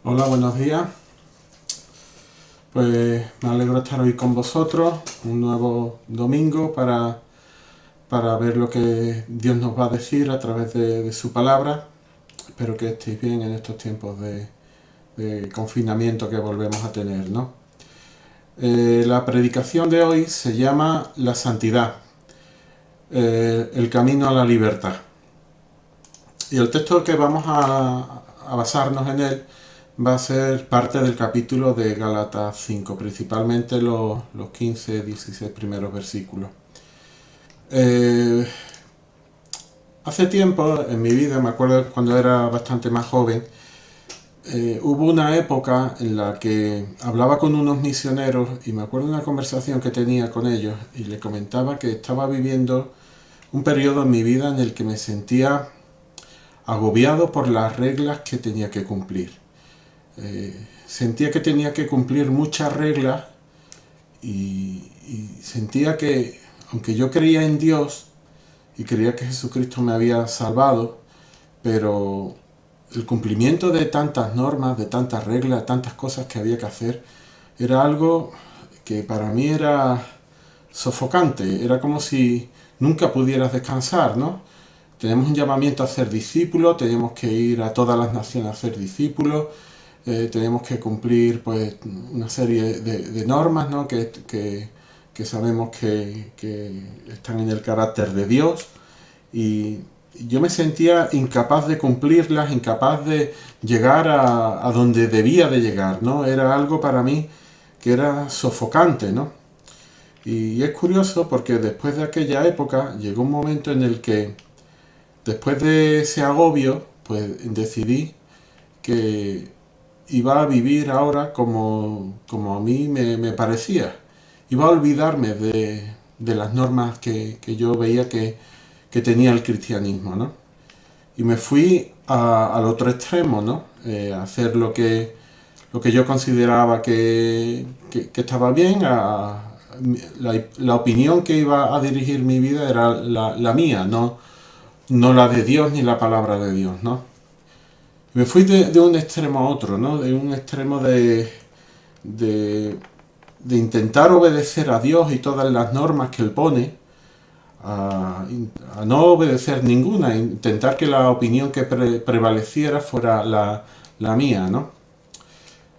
Hola, buenos días. Pues me alegro de estar hoy con vosotros, un nuevo domingo para ver lo que Dios nos va a decir a través de su palabra. Espero que estéis bien en estos tiempos de confinamiento que volvemos a tener, ¿no? La predicación de hoy se llama La Santidad, el camino a la libertad. Y el texto que vamos a basarnos en él va a ser parte del capítulo de Gálatas 5, principalmente los 15, 16 primeros versículos. Hace tiempo en mi vida, me acuerdo cuando era bastante más joven, hubo una época en la que hablaba con unos misioneros y me acuerdo de una conversación que tenía con ellos y le comentaba que estaba viviendo un periodo en mi vida en el que me sentía agobiado por las reglas que tenía que cumplir. Sentía que tenía que cumplir muchas reglas y sentía que, aunque yo creía en Dios y creía que Jesucristo me había salvado, pero el cumplimiento de tantas normas, de tantas reglas, tantas cosas que había que hacer, era algo que para mí era sofocante, era como si nunca pudieras descansar, ¿no? Tenemos un llamamiento a ser discípulos, tenemos que ir a todas las naciones a ser discípulos, tenemos que cumplir pues una serie de normas, ¿no? que sabemos que están en el carácter de Dios, y yo me sentía incapaz de cumplirlas, incapaz de llegar a donde debía de llegar, ¿no? Era algo para mí que era sofocante, ¿no? Y es curioso porque después de aquella época llegó un momento en el que, después de ese agobio, pues decidí que iba a vivir ahora como a mí me parecía. Iba a olvidarme de las normas que yo veía que tenía el cristianismo, ¿no? Y me fui al otro extremo, ¿no? A hacer lo que yo consideraba que estaba bien, la opinión que iba a dirigir mi vida era la mía, no la de Dios ni la palabra de Dios, ¿no? Me fui de un extremo a otro, ¿no? De un extremo de, de intentar obedecer a Dios y todas las normas que Él pone, a no obedecer ninguna, intentar que la opinión que prevaleciera fuera la mía, ¿no?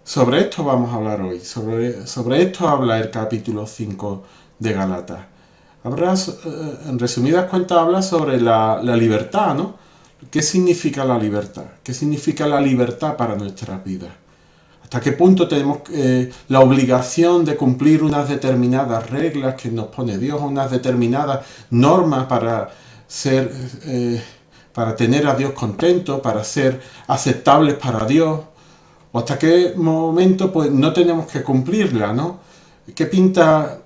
Sobre esto vamos a hablar hoy, sobre esto habla el capítulo 5 de Gálatas. En resumidas cuentas, habla sobre la libertad, ¿no? ¿Qué significa la libertad? ¿Qué significa la libertad para nuestras vidas? ¿Hasta qué punto tenemos la obligación de cumplir unas determinadas reglas que nos pone Dios, unas determinadas normas para tener a Dios contento, para ser aceptables para Dios? ¿O hasta qué momento pues no tenemos que cumplirla, ¿no? ¿Qué pinta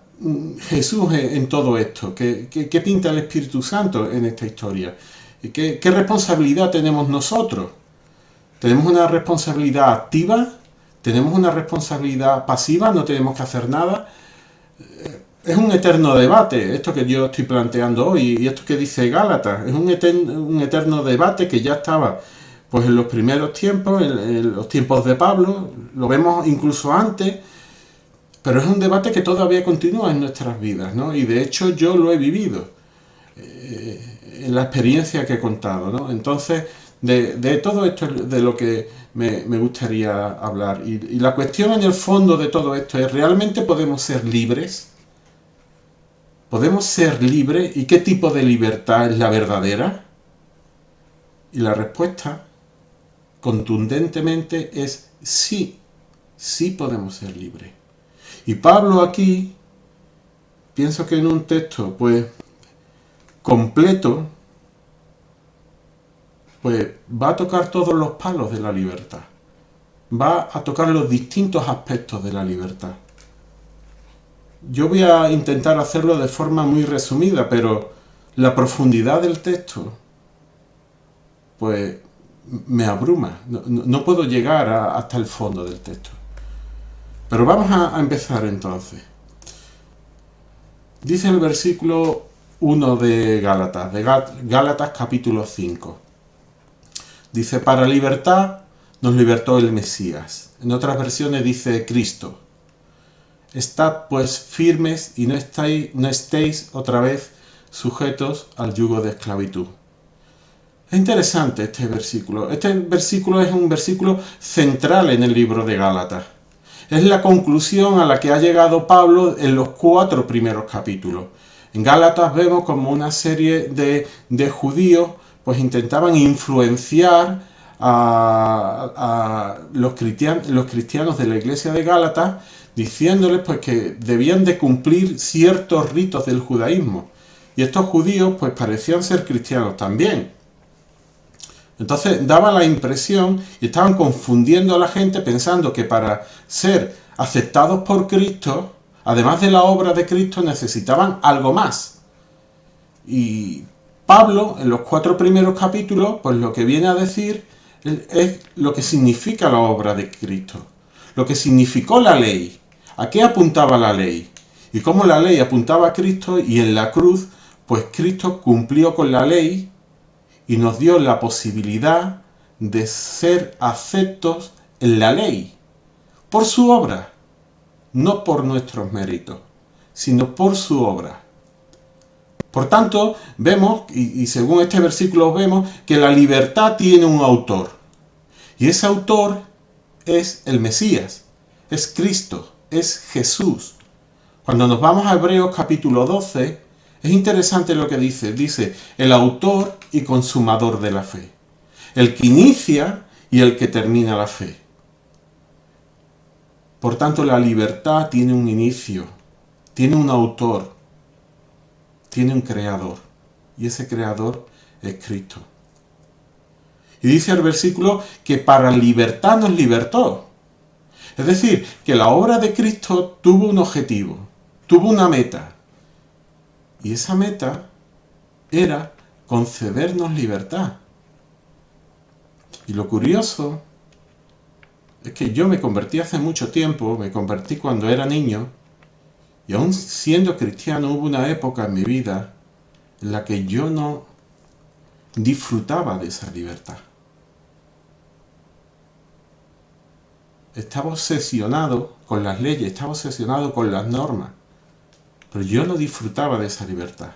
Jesús en todo esto? ¿Qué pinta el Espíritu Santo en esta historia? ¿Qué responsabilidad tenemos nosotros? ¿Tenemos una responsabilidad activa? ¿Tenemos una responsabilidad pasiva? ¿No tenemos que hacer nada? Es un eterno debate esto que yo estoy planteando hoy, y esto que dice Gálatas. Es un eterno debate que ya estaba pues en los primeros tiempos, en los tiempos de Pablo, lo vemos incluso antes, pero es un debate que todavía continúa en nuestras vidas, ¿no? Y de hecho yo lo he vivido en la experiencia que he contado, ¿no? Entonces, de todo esto es de lo que me gustaría hablar. Y la cuestión en el fondo de todo esto es: ¿realmente podemos ser libres? ¿Podemos ser libres? ¿Y qué tipo de libertad es la verdadera? Y la respuesta, contundentemente, es sí, sí podemos ser libres. Y Pablo aquí, pienso que en un texto pues completo, pues va a tocar todos los palos de la libertad, va a tocar los distintos aspectos de la libertad. Yo voy a intentar hacerlo de forma muy resumida, pero la profundidad del texto pues me abruma, no puedo llegar hasta el fondo del texto. Pero vamos a empezar entonces. Dice el versículo 1 de Gálatas capítulo 5. Dice: para libertad nos libertó el Mesías. En otras versiones dice Cristo. Estad pues firmes y no estéis otra vez sujetos al yugo de esclavitud. Es interesante este versículo. Este versículo es un versículo central en el libro de Gálatas. Es la conclusión a la que ha llegado Pablo en los 4 primeros capítulos. En Gálatas vemos como una serie de judíos pues intentaban influenciar a los cristianos de la iglesia de Gálatas, diciéndoles pues que debían de cumplir ciertos ritos del judaísmo. Y estos judíos pues parecían ser cristianos también. Entonces daba la impresión y estaban confundiendo a la gente pensando que para ser aceptados por Cristo, además de la obra de Cristo, necesitaban algo más. Y Pablo, en los 4 primeros capítulos, pues lo que viene a decir es lo que significa la obra de Cristo, lo que significó la ley, a qué apuntaba la ley, y cómo la ley apuntaba a Cristo, y en la cruz, pues Cristo cumplió con la ley y nos dio la posibilidad de ser aceptos en la ley, por su obra, no por nuestros méritos, sino por su obra. Por tanto, vemos, y según este versículo vemos, que la libertad tiene un autor. Y ese autor es el Mesías, es Cristo, es Jesús. Cuando nos vamos a Hebreos capítulo 12, es interesante lo que dice. Dice, el autor y consumador de la fe. El que inicia y el que termina la fe. Por tanto, la libertad tiene un inicio, tiene un autor, tiene un creador. Y ese creador es Cristo. Y dice el versículo que para libertad nos libertó. Es decir, que la obra de Cristo tuvo un objetivo, tuvo una meta. Y esa meta era concedernos libertad. Y lo curioso es que yo me convertí hace mucho tiempo, me convertí cuando era niño, y aún siendo cristiano hubo una época en mi vida en la que yo no disfrutaba de esa libertad. Estaba obsesionado con las leyes, estaba obsesionado con las normas, pero yo no disfrutaba de esa libertad.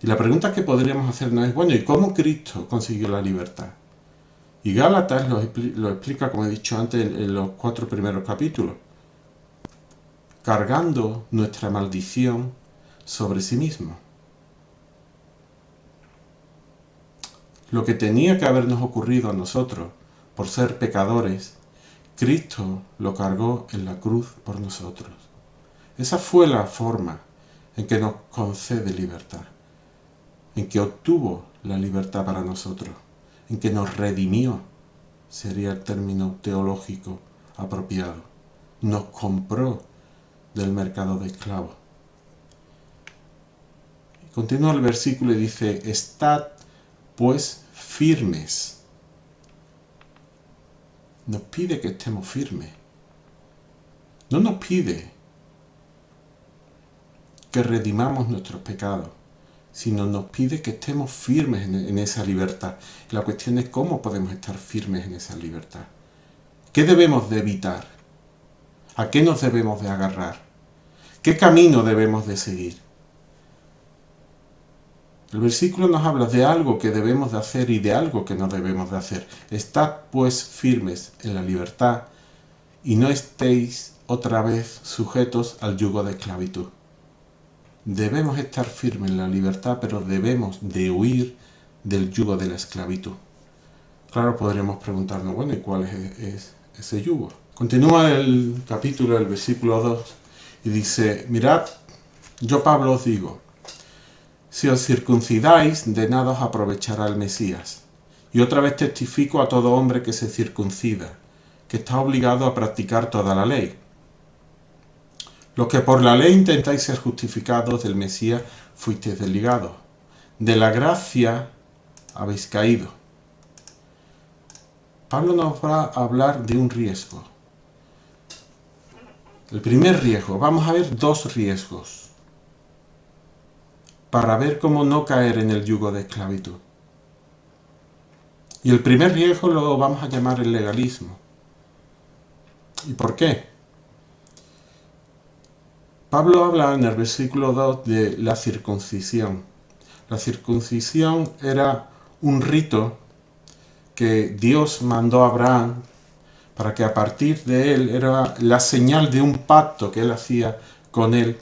Y la pregunta que podríamos hacernos es, bueno, ¿y cómo Cristo consiguió la libertad? Y Gálatas lo explica, como he dicho antes, en los 4 primeros capítulos, cargando nuestra maldición sobre sí mismo. Lo que tenía que habernos ocurrido a nosotros por ser pecadores, Cristo lo cargó en la cruz por nosotros. Esa fue la forma en que nos concede libertad, en que obtuvo la libertad para nosotros, en que nos redimió, sería el término teológico apropiado. Nos compró del mercado de esclavos. Continúa el versículo y dice, estad pues firmes. Nos pide que estemos firmes. No nos pide que redimamos nuestros pecados, sino nos pide que estemos firmes en esa libertad. La cuestión es cómo podemos estar firmes en esa libertad. ¿Qué debemos de evitar? ¿A qué nos debemos de agarrar? ¿Qué camino debemos de seguir? El versículo nos habla de algo que debemos de hacer y de algo que no debemos de hacer. Estad pues firmes en la libertad y no estéis otra vez sujetos al yugo de esclavitud. Debemos estar firmes en la libertad, pero debemos de huir del yugo de la esclavitud. Claro, podríamos preguntarnos, bueno, ¿y cuál es ese yugo? Continúa el capítulo, el versículo 2, y dice, mirad, yo Pablo os digo, si os circuncidáis, de nada os aprovechará el Mesías. Y otra vez testifico a todo hombre que se circuncida, que está obligado a practicar toda la ley. Los que por la ley intentáis ser justificados del Mesías, fuisteis desligados. De la gracia habéis caído. Pablo nos va a hablar de un riesgo. El primer riesgo, vamos a ver 2 riesgos para ver cómo no caer en el yugo de esclavitud. Y el primer riesgo lo vamos a llamar el legalismo. ¿Y por qué? Pablo habla en el versículo 2 de la circuncisión. La circuncisión era un rito que Dios mandó a Abraham para que a partir de él era la señal de un pacto que él hacía con él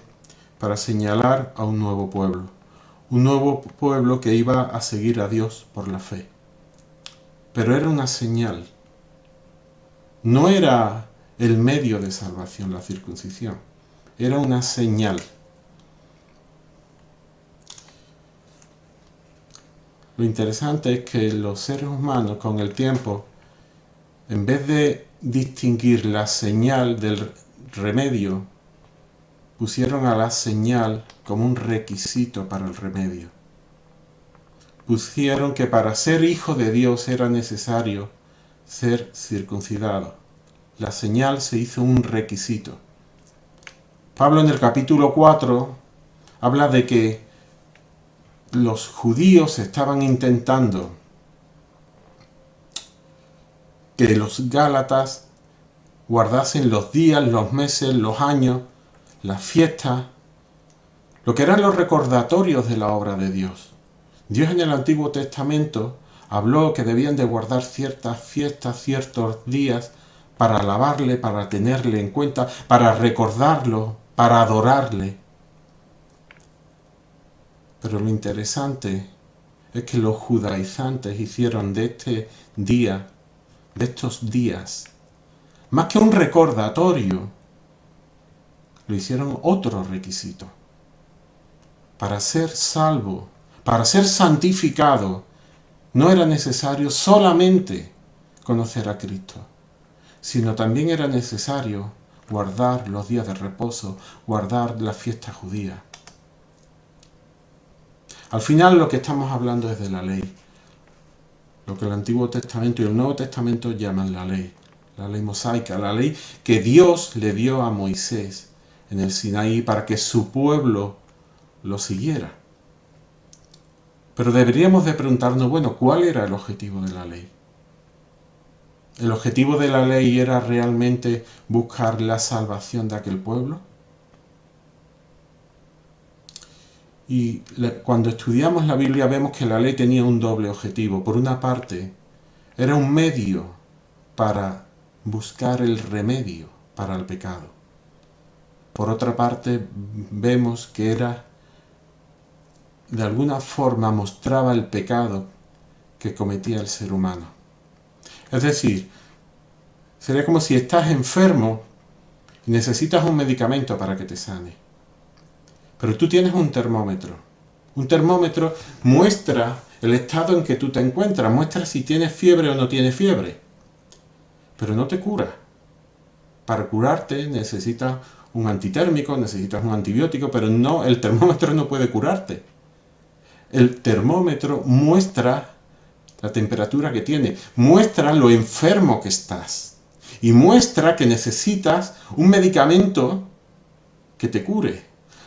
para señalar a un nuevo pueblo. Un nuevo pueblo que iba a seguir a Dios por la fe. Pero era una señal. No era el medio de salvación la circuncisión. Era una señal. Lo interesante es que los seres humanos con el tiempo, en vez de distinguir la señal del remedio, pusieron a la señal como un requisito para el remedio. Pusieron que para ser hijo de Dios era necesario ser circuncidado. La señal se hizo un requisito. Pablo en el capítulo 4 habla de que los judíos estaban intentando que los gálatas guardasen los días, los meses, los años, las fiestas, lo que eran los recordatorios de la obra de Dios. Dios en el Antiguo Testamento habló que debían de guardar ciertas fiestas, ciertos días, para alabarle, para tenerle en cuenta, para recordarlo, para adorarle. Pero lo interesante es que los judaizantes hicieron de este día, de estos días, más que un recordatorio, lo hicieron otro requisito. Para ser salvo, para ser santificado, no era necesario solamente conocer a Cristo, sino también era necesario guardar los días de reposo, guardar la fiesta judía. Al final lo que estamos hablando es de la ley, lo que el Antiguo Testamento y el Nuevo Testamento llaman la ley mosaica, la ley que Dios le dio a Moisés en el Sinaí para que su pueblo lo siguiera. Pero deberíamos de preguntarnos, bueno, ¿cuál era el objetivo de la ley? ¿El objetivo de la ley era realmente buscar la salvación de aquel pueblo? Y cuando estudiamos la Biblia vemos que la ley tenía un doble objetivo. Por una parte, era un medio para buscar el remedio para el pecado. Por otra parte, vemos que era, de alguna forma, mostraba el pecado que cometía el ser humano. Es decir, sería como si estás enfermo y necesitas un medicamento para que te sane. Pero tú tienes un termómetro. Un termómetro muestra el estado en que tú te encuentras, muestra si tienes fiebre o no tienes fiebre. Pero no te cura. Para curarte necesitas un antitérmico, necesitas un antibiótico, pero no, el termómetro no puede curarte. El termómetro muestra la temperatura que tiene, muestra lo enfermo que estás y muestra que necesitas un medicamento que te cure.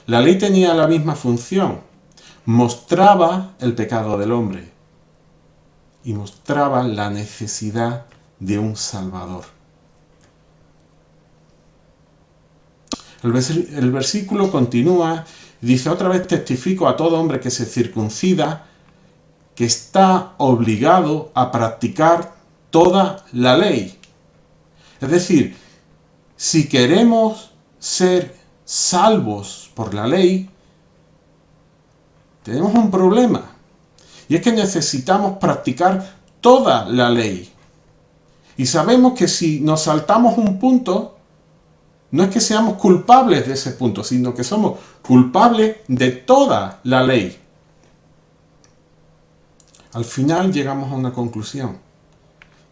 La ley tenía la misma función, mostraba el pecado del hombre y mostraba la necesidad de un Salvador. El versículo continúa y dice: otra vez testifico a todo hombre que se circuncida que está obligado a practicar toda la ley. Es decir, si queremos ser salvos por la ley, tenemos un problema. Y es que necesitamos practicar toda la ley. Y sabemos que si nos saltamos un punto, no es que seamos culpables de ese punto, sino que somos culpables de toda la ley. Al final llegamos a una conclusión,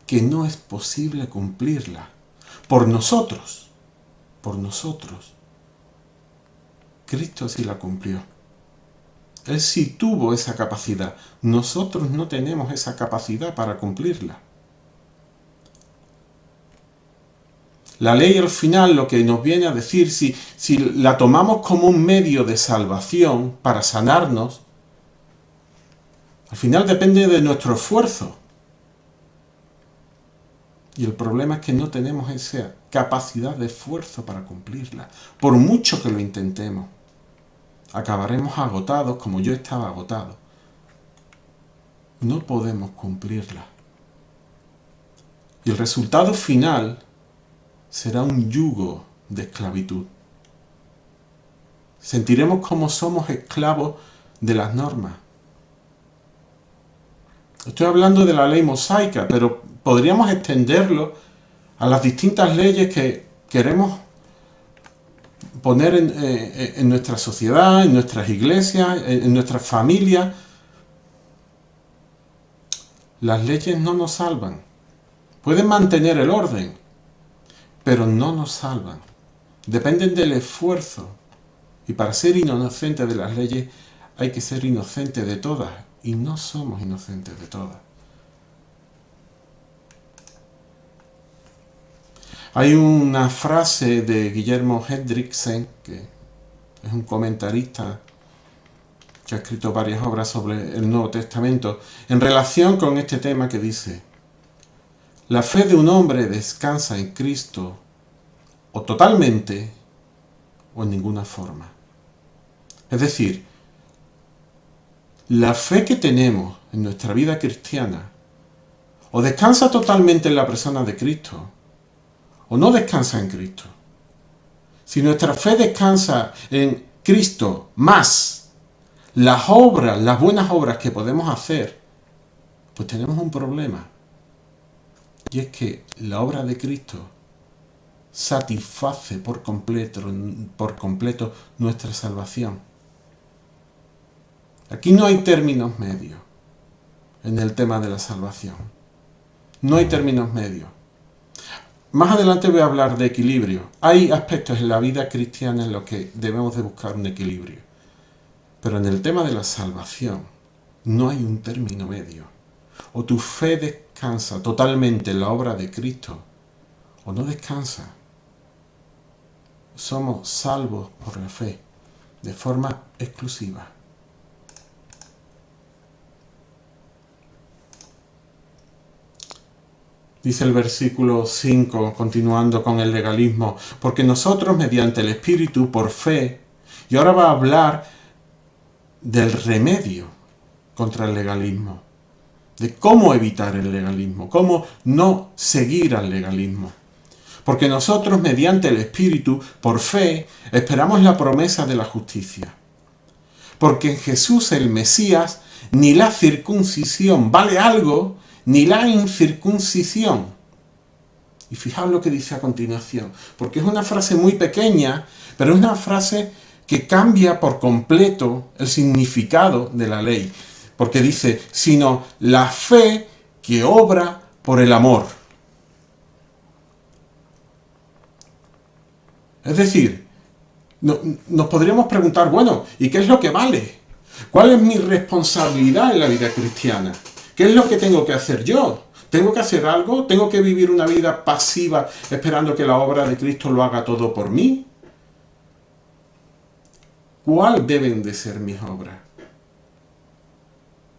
que no es posible cumplirla por nosotros. Por nosotros. Cristo sí la cumplió. Él sí tuvo esa capacidad. Nosotros no tenemos esa capacidad para cumplirla. La ley al final lo que nos viene a decir, si la tomamos como un medio de salvación para sanarnos, al final depende de nuestro esfuerzo. Y el problema es que no tenemos esa capacidad de esfuerzo para cumplirla. Por mucho que lo intentemos, acabaremos agotados como yo estaba agotado. No podemos cumplirla. Y el resultado final será un yugo de esclavitud. Sentiremos como somos esclavos de las normas. Estoy hablando de la ley mosaica, pero podríamos extenderlo a las distintas leyes que queremos poner en nuestra sociedad, en nuestras iglesias, en nuestras familias. Las leyes no nos salvan. Pueden mantener el orden, pero no nos salvan. Dependen del esfuerzo. Y para ser inocente de las leyes hay que ser inocente de todas. Y no somos inocentes de todas. Hay una frase de Guillermo Hendrickson, que es un comentarista que ha escrito varias obras sobre el Nuevo Testamento, en relación con este tema, que dice: la fe de un hombre descansa en Cristo o totalmente o en ninguna forma. Es decir, la fe que tenemos en nuestra vida cristiana o descansa totalmente en la persona de Cristo o no descansa en Cristo. Si nuestra fe descansa en Cristo más las obras, las buenas obras que podemos hacer, pues tenemos un problema. Y es que la obra de Cristo satisface por completo nuestra salvación. Aquí no hay términos medios en el tema de la salvación. No hay términos medios. Más adelante voy a hablar de equilibrio. Hay aspectos en la vida cristiana en los que debemos de buscar un equilibrio. Pero en el tema de la salvación no hay un término medio. O tu fe descansa totalmente en la obra de Cristo, o no descansa. Somos salvos por la fe, de forma exclusiva. Dice el versículo 5, continuando con el legalismo, porque nosotros mediante el Espíritu, por fe, y ahora va a hablar del remedio contra el legalismo, de cómo evitar el legalismo, cómo no seguir al legalismo. Porque nosotros mediante el Espíritu, por fe, esperamos la promesa de la justicia. Porque en Jesús el Mesías ni la circuncisión vale algo, ni la incircuncisión. Y fijaos lo que dice a continuación, porque es una frase muy pequeña, pero es una frase que cambia por completo el significado de la ley. Porque dice, sino la fe que obra por el amor. Es decir, nos podríamos preguntar, bueno, ¿y qué es lo que vale? ¿Cuál es mi responsabilidad en la vida cristiana? ¿Qué es lo que tengo que hacer yo? ¿Tengo que hacer algo? ¿Tengo que vivir una vida pasiva esperando que la obra de Cristo lo haga todo por mí? ¿Cuál deben de ser mis obras?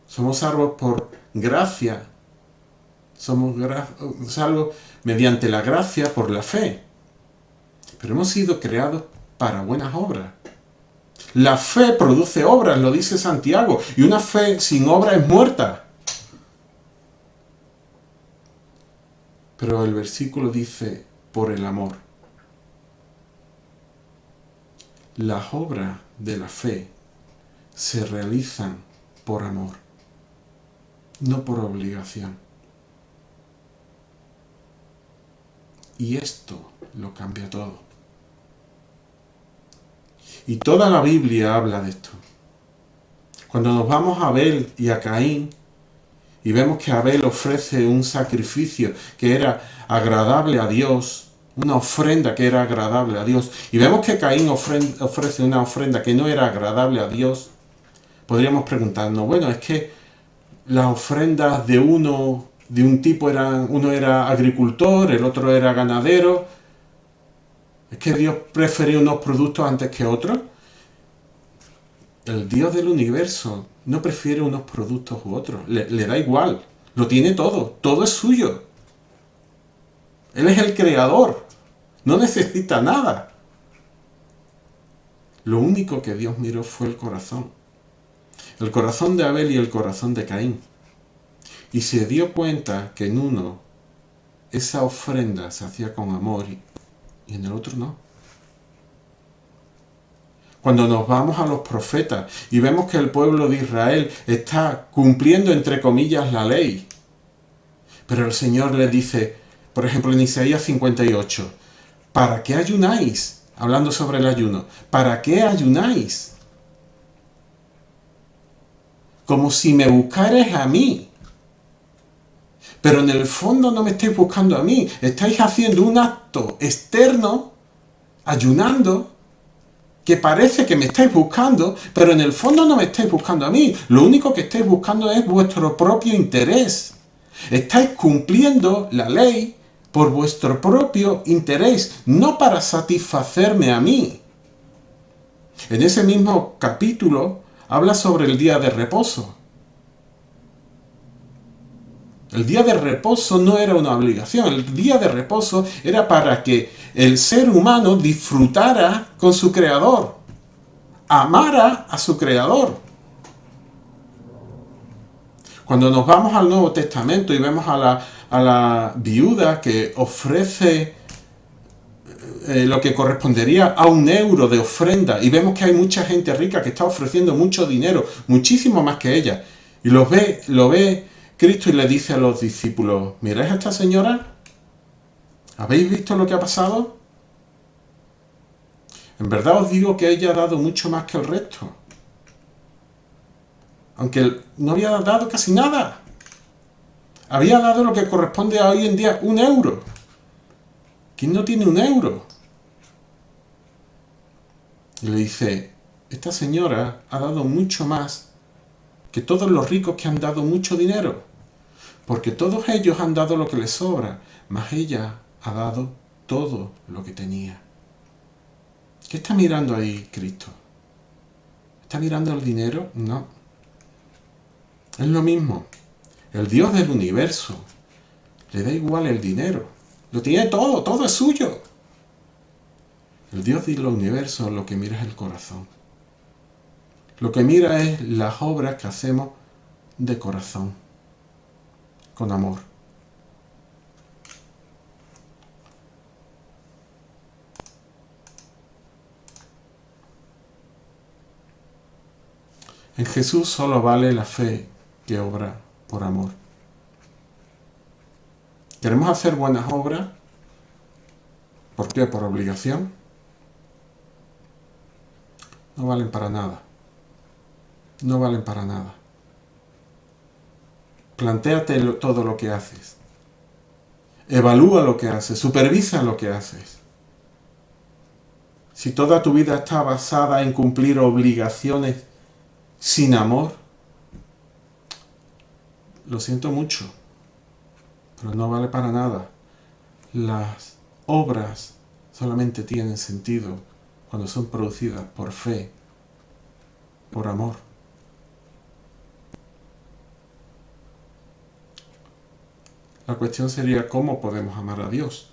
Somos salvos por gracia. Somos salvos mediante la gracia por la fe. Pero hemos sido creados para buenas obras. La fe produce obras, lo dice Santiago, y una fe sin obra es muerta. Pero el versículo dice, por el amor. Las obras de la fe se realizan por amor, no por obligación. Y esto lo cambia todo. Y toda la Biblia habla de esto. Cuando nos vamos a Abel y a Caín, y vemos que Abel ofrece un sacrificio que era agradable a Dios, una ofrenda que era agradable a Dios, y vemos que Caín ofrece una ofrenda que no era agradable a Dios, podríamos preguntarnos, bueno, es que las ofrendas de un tipo uno era agricultor, el otro era ganadero, es que Dios prefería unos productos antes que otros. El Dios del universo no prefiere unos productos u otros, le da igual, lo tiene todo es suyo. Él es el creador. No necesita nada. Lo único que Dios miró fue el corazón. El corazón de Abel y el corazón de Caín. Y se dio cuenta que en uno esa ofrenda se hacía con amor y en el otro no. Cuando nos vamos a los profetas y vemos que el pueblo de Israel está cumpliendo entre comillas la ley, pero el Señor le dice, por ejemplo en Isaías 58, ¿para qué ayunáis? Hablando sobre el ayuno, ¿para qué ayunáis? Como si me buscarais a mí. Pero en el fondo no me estáis buscando a mí, estáis haciendo un acto externo, ayunando, que parece que me estáis buscando, pero en el fondo no me estáis buscando a mí. Lo único que estáis buscando es vuestro propio interés. Estáis cumpliendo la ley por vuestro propio interés, no para satisfacerme a mí. En ese mismo capítulo habla sobre el día de reposo. El día de reposo no era una obligación, el día de reposo era para que el ser humano disfrutara con su creador, amara a su creador. Cuando nos vamos al Nuevo Testamento y vemos a la viuda que ofrece lo que correspondería a €1 de ofrenda, y vemos que hay mucha gente rica que está ofreciendo mucho dinero, muchísimo más que ella, y lo ve Cristo y le dice a los discípulos, ¿miráis a esta señora? ¿Habéis visto lo que ha pasado? En verdad os digo que ella ha dado mucho más que el resto. Aunque no había dado casi nada. Había dado lo que corresponde a hoy en día €1. ¿Quién no tiene €1? Y le dice, esta señora ha dado mucho más que todos los ricos que han dado mucho dinero. Porque todos ellos han dado lo que les sobra, mas ella ha dado todo lo que tenía. ¿Qué está mirando ahí Cristo? ¿Está mirando el dinero? No. Es lo mismo. El Dios del universo le da igual el dinero. Lo tiene todo, todo es suyo. El Dios del universo lo que mira es el corazón. Lo que mira es las obras que hacemos de corazón, con amor. En Jesús solo vale la fe que obra por amor. ¿Queremos hacer buenas obras? ¿Por qué? ¿Por obligación? No valen para nada. No valen para nada. Plantéate todo lo que haces. Evalúa lo que haces. Supervisa lo que haces. Si toda tu vida está basada en cumplir obligaciones sin amor, lo siento mucho, pero no vale para nada. Las obras solamente tienen sentido cuando son producidas por fe, por amor. La cuestión sería cómo podemos amar a Dios.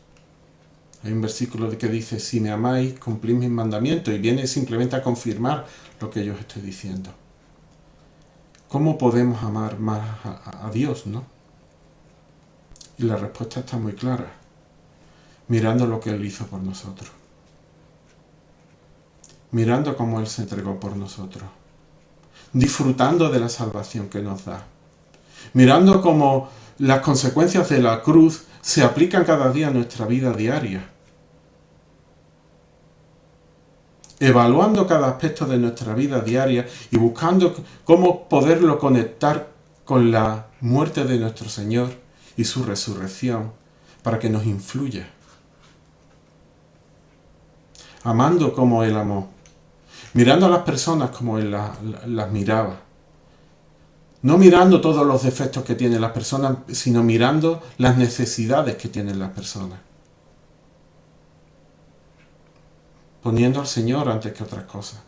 Hay un versículo que dice, si me amáis, cumplid mis mandamientos, y viene simplemente a confirmar lo que yo os estoy diciendo. ¿Cómo podemos amar más a Dios, no? Y la respuesta está muy clara. Mirando lo que Él hizo por nosotros. Mirando cómo Él se entregó por nosotros. Disfrutando de la salvación que nos da. Mirando cómo las consecuencias de la cruz se aplican cada día a nuestra vida diaria. Evaluando cada aspecto de nuestra vida diaria y buscando cómo poderlo conectar con la muerte de nuestro Señor y su resurrección para que nos influya. Amando como Él amó. Mirando a las personas como Él las miraba. No mirando todos los defectos que tienen las personas, sino mirando las necesidades que tienen las personas. Poniendo al Señor antes que otras cosas.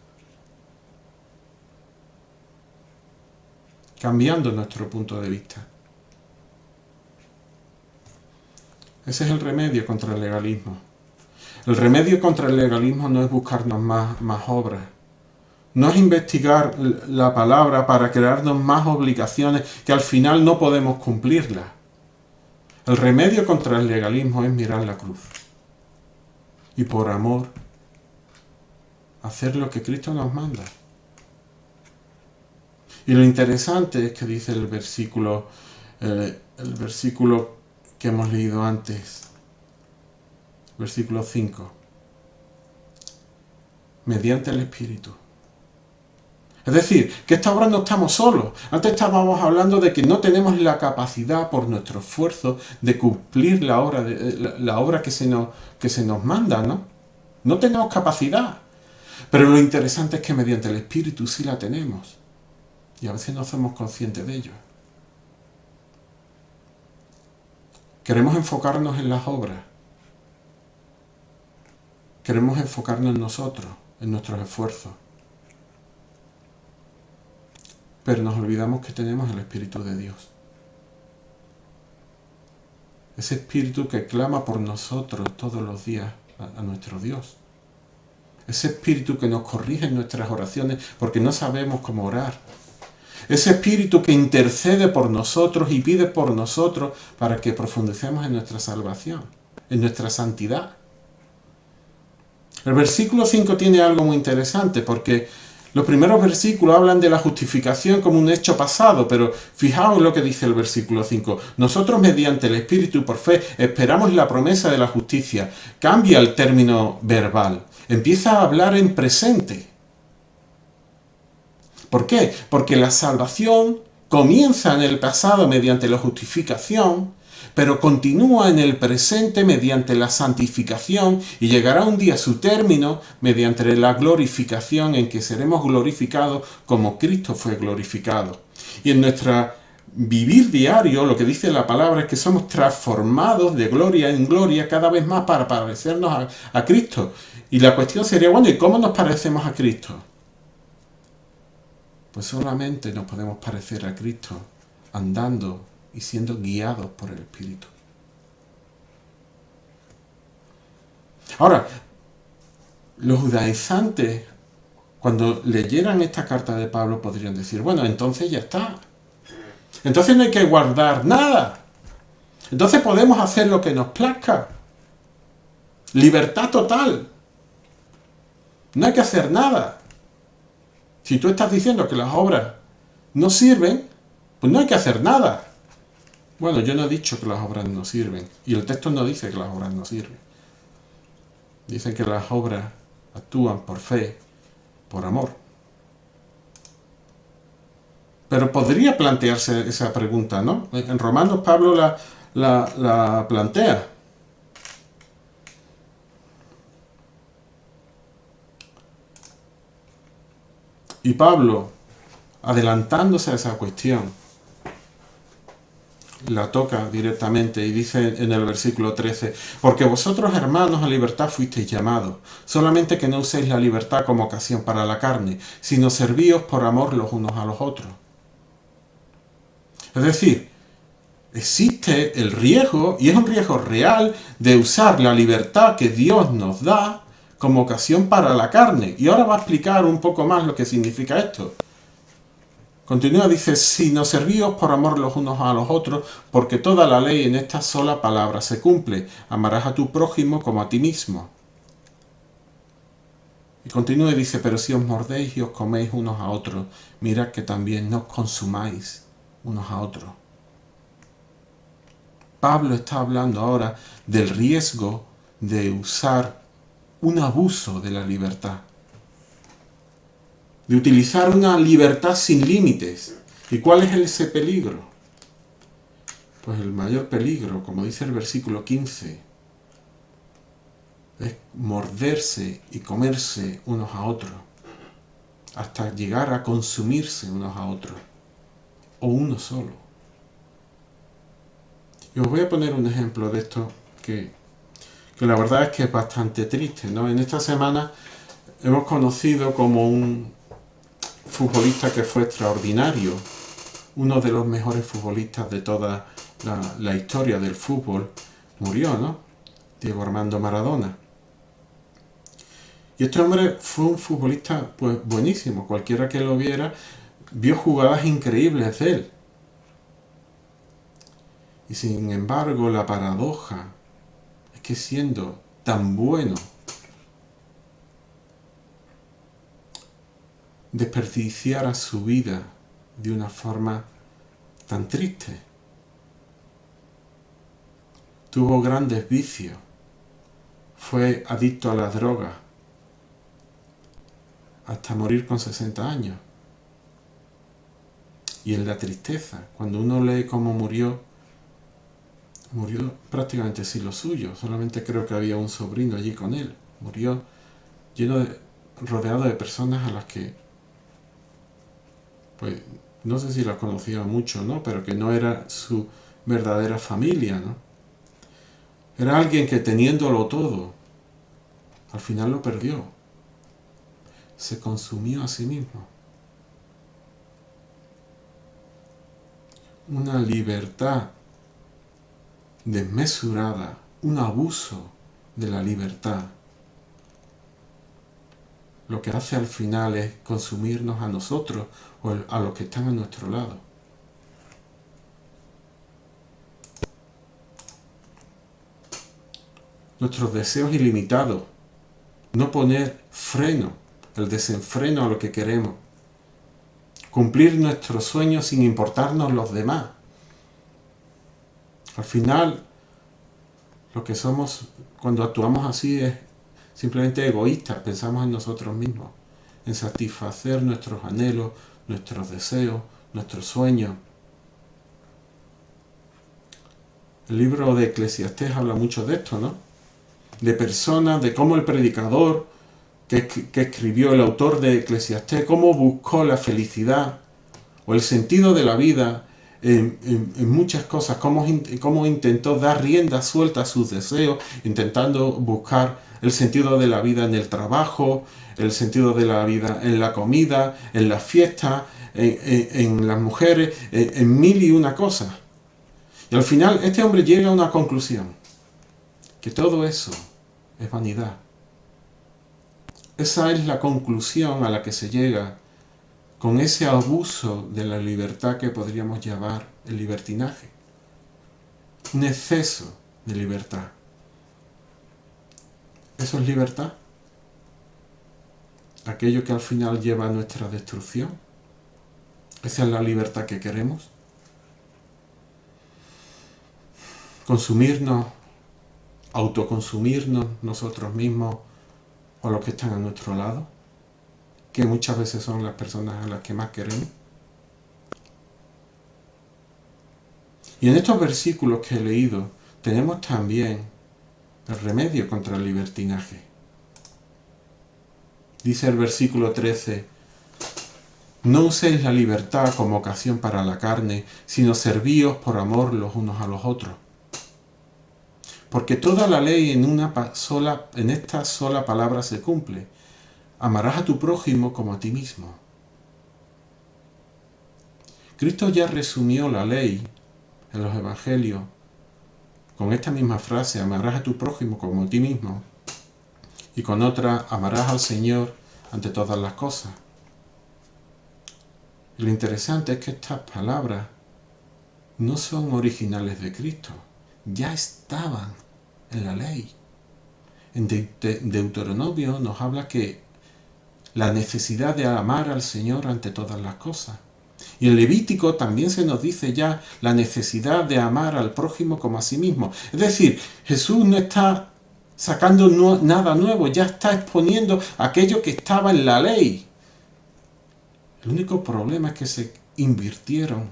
Cambiando nuestro punto de vista. Ese es el remedio contra el legalismo. El remedio contra el legalismo no es buscarnos más obras. No es investigar la palabra para crearnos más obligaciones que al final no podemos cumplirlas. El remedio contra el legalismo es mirar la cruz. Y por amor, hacer lo que Cristo nos manda. Y lo interesante es que dice el versículo que hemos leído antes, versículo 5, mediante el Espíritu. Es decir, que esta obra no estamos solos. Antes estábamos hablando de que no tenemos la capacidad por nuestro esfuerzo de cumplir la obra que se nos manda, ¿no? No tenemos capacidad. Pero lo interesante es que mediante el Espíritu sí la tenemos. Y a veces no somos conscientes de ello. Queremos enfocarnos en las obras. Queremos enfocarnos en nosotros, en nuestros esfuerzos. Pero nos olvidamos que tenemos el Espíritu de Dios. Ese Espíritu que clama por nosotros todos los días a nuestro Dios. Ese Espíritu que nos corrige en nuestras oraciones porque no sabemos cómo orar. Ese Espíritu que intercede por nosotros y pide por nosotros para que profundicemos en nuestra salvación, en nuestra santidad. El versículo 5 tiene algo muy interesante porque los primeros versículos hablan de la justificación como un hecho pasado, pero fijaos lo que dice el versículo 5. Nosotros mediante el Espíritu por fe esperamos la promesa de la justicia. Cambia el término verbal. Empieza a hablar en presente. ¿Por qué? Porque la salvación comienza en el pasado mediante la justificación, pero continúa en el presente mediante la santificación y llegará un día a su término mediante la glorificación en que seremos glorificados como Cristo fue glorificado. Y en nuestro vivir diario, lo que dice la palabra es que somos transformados de gloria en gloria cada vez más para parecernos a Cristo. Y la cuestión sería, bueno, ¿y cómo nos parecemos a Cristo? Pues solamente nos podemos parecer a Cristo andando y siendo guiados por el Espíritu. Ahora, los judaizantes, cuando leyeran esta carta de Pablo, podrían decir, bueno, entonces ya está. Entonces no hay que guardar nada. Entonces podemos hacer lo que nos plazca. Libertad total. No hay que hacer nada. Si tú estás diciendo que las obras no sirven, pues no hay que hacer nada. Bueno, yo no he dicho que las obras no sirven. Y el texto no dice que las obras no sirven. Dice que las obras actúan por fe, por amor. Pero podría plantearse esa pregunta, ¿no? En Romanos Pablo la plantea. Y Pablo, adelantándose a esa cuestión, la toca directamente y dice en el versículo 13, porque vosotros, hermanos, a libertad fuisteis llamados, solamente que no uséis la libertad como ocasión para la carne, sino servíos por amor los unos a los otros. Es decir, existe el riesgo, y es un riesgo real, de usar la libertad que Dios nos da como ocasión para la carne. Y ahora va a explicar un poco más lo que significa esto. Continúa, dice, sino servíos por amor los unos a los otros, porque toda la ley en esta sola palabra se cumple. Amarás a tu prójimo como a ti mismo. Y continúa y dice, pero si os mordéis y os coméis unos a otros, mirad que también no os consumáis unos a otros. Pablo está hablando ahora del riesgo de usar un abuso de la libertad. De utilizar una libertad sin límites. ¿Y cuál es ese peligro? Pues el mayor peligro, como dice el versículo 15, es morderse y comerse unos a otros, hasta llegar a consumirse unos a otros, o uno solo. Y os voy a poner un ejemplo de esto que la verdad es que es bastante triste, ¿no? En esta semana hemos conocido como un futbolista que fue extraordinario, uno de los mejores futbolistas de toda la historia del fútbol, murió, ¿no? Diego Armando Maradona. Y este hombre fue un futbolista pues buenísimo. Cualquiera que lo viera vio jugadas increíbles de él. Y sin embargo, la paradoja es que siendo tan bueno, desperdiciara su vida de una forma tan triste. Tuvo grandes vicios. Fue adicto a la droga hasta morir con 60 años. Y en la tristeza, cuando uno lee cómo murió prácticamente sin lo suyo. Solamente creo que había un sobrino allí con él. Murió rodeado de personas a las que, pues, no sé si las conocía mucho, ¿no? Pero que no era su verdadera familia, ¿no? Era alguien que teniéndolo todo, al final lo perdió. Se consumió a sí mismo. Una libertad desmesurada, un abuso de la libertad. Lo que hace al final es consumirnos a nosotros o a los que están a nuestro lado. Nuestros deseos ilimitados. No poner freno, el desenfreno a lo que queremos. Cumplir nuestros sueños sin importarnos los demás. Al final, lo que somos cuando actuamos así es simplemente egoístas, pensamos en nosotros mismos, en satisfacer nuestros anhelos, nuestros deseos, nuestros sueños. El libro de Eclesiastés habla mucho de esto, ¿no? De personas, de cómo el predicador que escribió, el autor de Eclesiastés, cómo buscó la felicidad o el sentido de la vida en muchas cosas, cómo intentó dar rienda suelta a sus deseos, intentando buscar el sentido de la vida en el trabajo, el sentido de la vida en la comida, en las fiestas, en las mujeres, en mil y una cosas. Y al final este hombre llega a una conclusión, que todo eso es vanidad. Esa es la conclusión a la que se llega con ese abuso de la libertad que podríamos llamar el libertinaje. Un exceso de libertad. ¿Eso es libertad? ¿Aquello que al final lleva a nuestra destrucción? ¿Esa es la libertad que queremos? Consumirnos, autoconsumirnos nosotros mismos o los que están a nuestro lado, que muchas veces son las personas a las que más queremos. Y en estos versículos que he leído tenemos también el remedio contra el libertinaje. Dice el versículo 13: no uséis la libertad como ocasión para la carne, sino servíos por amor los unos a los otros. Porque toda la ley en esta sola palabra se cumple: amarás a tu prójimo como a ti mismo. Cristo ya resumió la ley en los evangelios con esta misma frase: amarás a tu prójimo como a ti mismo, y con otra: amarás al Señor ante todas las cosas. Y lo interesante es que estas palabras no son originales de Cristo, ya estaban en la ley. En Deuteronomio nos habla que la necesidad de amar al Señor ante todas las cosas. Y en Levítico también se nos dice ya la necesidad de amar al prójimo como a sí mismo. Es decir, Jesús no está sacando nada nuevo, ya está exponiendo aquello que estaba en la ley. El único problema es que se invirtieron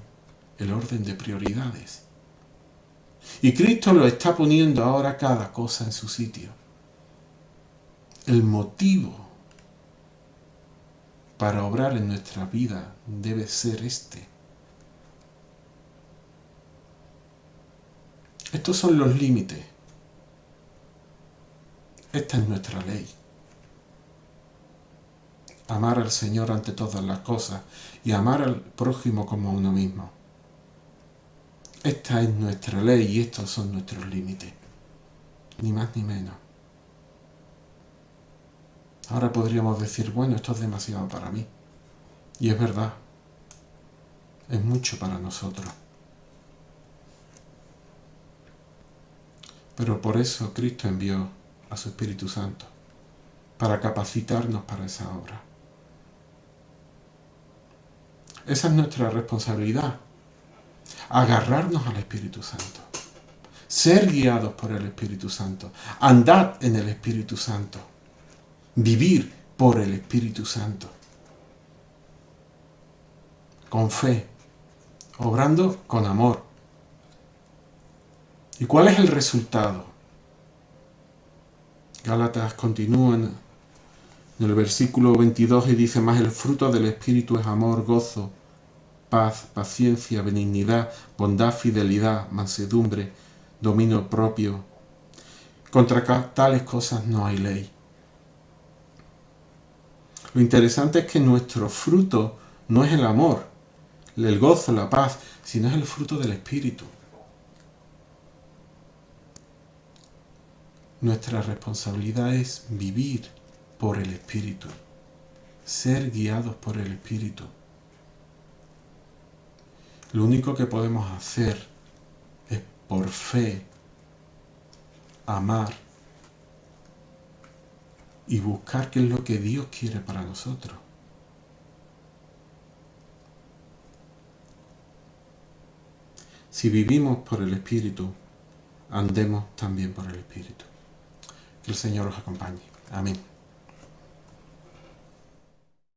el orden de prioridades. Y Cristo lo está poniendo ahora cada cosa en su sitio. El motivo para obrar en nuestra vida debe ser este. Estos son los límites. Esta es nuestra ley. Amar al Señor ante todas las cosas y amar al prójimo como a uno mismo. Esta es nuestra ley y estos son nuestros límites. ni más ni menos. Ahora podríamos decir, bueno, esto es demasiado para mí. Y es verdad, es mucho para nosotros. Pero por eso Cristo envió a su Espíritu Santo, para capacitarnos para esa obra. Esa es nuestra responsabilidad, agarrarnos al Espíritu Santo, ser guiados por el Espíritu Santo, andar en el Espíritu Santo, vivir por el Espíritu Santo, con fe, obrando con amor. ¿Y cuál es el resultado? Gálatas continúa en el versículo 22 y dice: más el fruto del Espíritu es amor, gozo, paz, paciencia, benignidad, bondad, fidelidad, mansedumbre, dominio propio. Contra tales cosas no hay ley. Lo interesante es que nuestro fruto no es el amor, el gozo, la paz, sino es el fruto del Espíritu. Nuestra responsabilidad es vivir por el Espíritu, ser guiados por el Espíritu. Lo único que podemos hacer es, por fe, amar y buscar qué es lo que Dios quiere para nosotros. Si vivimos por el Espíritu, andemos también por el Espíritu. Que el Señor os acompañe. Amén.